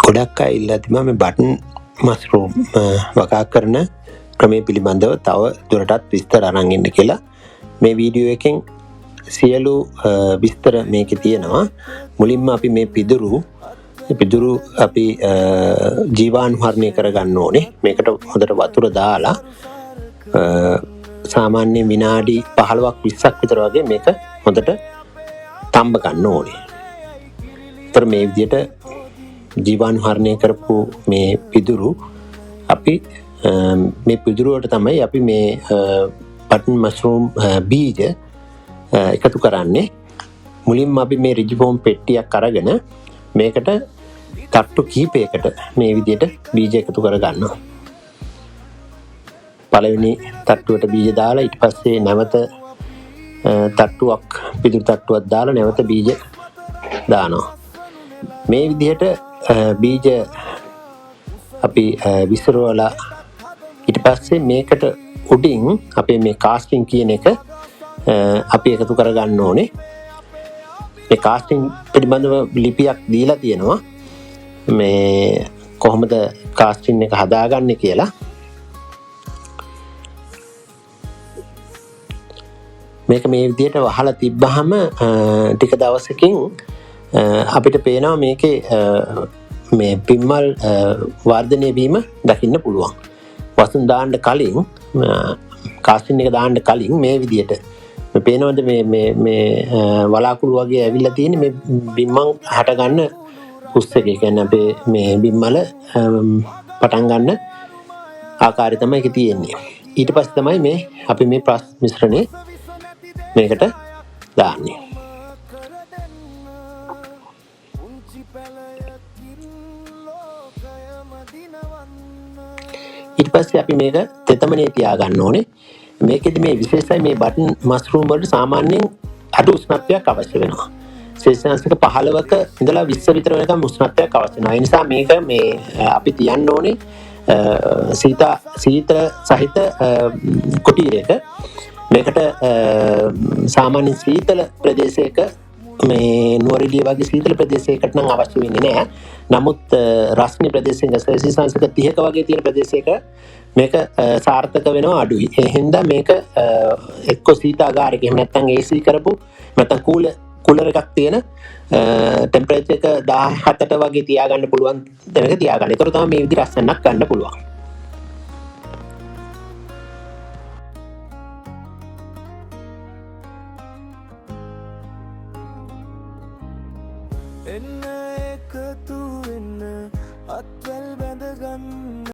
ගොඩක් අය ඉල්ලා තිබුණා මේ බටන් මස්රූම් වගා කරන ක්‍රමය පිළිබඳව තව දුරටත් විස්තර අරන් ඉන්න කියලා. මේ වීඩියෝ එකෙන් සියලු විස්තර මේකේ තියෙනවා. මුලින්ම අපි මේ පිදුරු අපි ජීවාණුහරණය කරගන්න ඕනේ. මේකට හොඳට වතුර දාලා සාමාන්‍ය විනාඩි 15ක් 20ක් විතර වගේ මේක හොඳට තඹ ගන්න ඕනේ. ඒතර මේ විදිහට ජීවාණුහරණය කරපු මේ පිදුරු අපි මේ පිදුරු වලට තමයි අපි මේ බටන් මස්රූම් බීජ එකතු කරන්නේ. මුලින්ම අපි මේ රිජිෆෝම් පෙට්ටියක් අරගෙන මේකට තට්ටු කිහිපයකට මේ විදිහට බීජ එකතු කර ගන්නවා. පළවෙනි තට්ටුවට බීජ දාලා ඊට පස්සේ නැවත පිදුරු තට්ටුවක් දාලා නැවත බීජ දානවා. මේ විදිහට බීජ අපි විසිරවලා ඊට පස්සේ මේකට උඩින් අපේ මේ කාස්ටිං කියන එක අපි එකතු කර ගන්න ඕනේ. මේ කාස්ටිං පිළිබඳව ලිපියක් දීලා තියෙනවා. මේ කොහොමද කාස්ටිං එක හදාගන්නේ කියලා. මේක මේ විදිහට වහලා තිබ්බහම ටික දවසකින් අපිට පේනවා මේකේ මේ පිම්මල් වර්ධනය වීම දකින්න පුළුවන්. වසුන් දාන්න කලින් කාස්ටින් එක දාන්න කලින් මේ විදිහට මේ පේනවද මේ වලාකුළු වගේ ඇවිල්ලා තියෙන මේ බිම්මන් හට ගන්න උස් එක. කියන්නේ අපේ මේ බිම්මල පටන් ගන්න ආකාරය තමයි ඒකේ තියෙන්නේ. ඊට පස්සේ තමයි මේ අපි මේ මිශ්‍රණය මේකට දාන්නේ. ඊට පස්සේ අපි මේක තෙතමනේ තියාගන්න ඕනේ. මේකෙදි මේ විශේෂයි මේ බටන් මස්රූම් වලට සාමාන්‍යයෙන් අඩු උෂ්ණත්වයක් අවශ්‍ය වෙනවා. සෙල්සියස් 15ක ඉඳලා 20 විතර වෙනකම් උෂ්ණත්වයක් අවශ්‍ය වෙනවා. ඒ නිසා මේක මේ අපි තියන්න ඕනේ සීතල සහිත කුටීරයක. මේකට සාමාන්‍ය සීතල ප්‍රදේශයක මේ නුවරඑළිය වගේ සීතල ප්‍රදේශයකට නම් අවශ්‍ය වෙන්නේ නැහැ. නමුත් රස්නි ප්‍රදේශයක සෙල්සියස් 30ක වගේ තියෙන ප්‍රදේශයක මේක සාර්ථක වෙනවා අඩුයි. ඒ හින්දා මේක එක්ක සීතාගාරයක එහෙම නැත්නම් AC කරපු නැත්නම් කූලර් එකක් තියෙන ටෙම්පරේචර් එක 17ට වගේ තියාගන්න පුළුවන් තැනක තියාගන්න. ඒතර තමයි මේ විදිහට රසන්නක් ගන්න පුළුවන්. එන්න එකතු වෙන්න අත්වැල් බැඳ ගන්න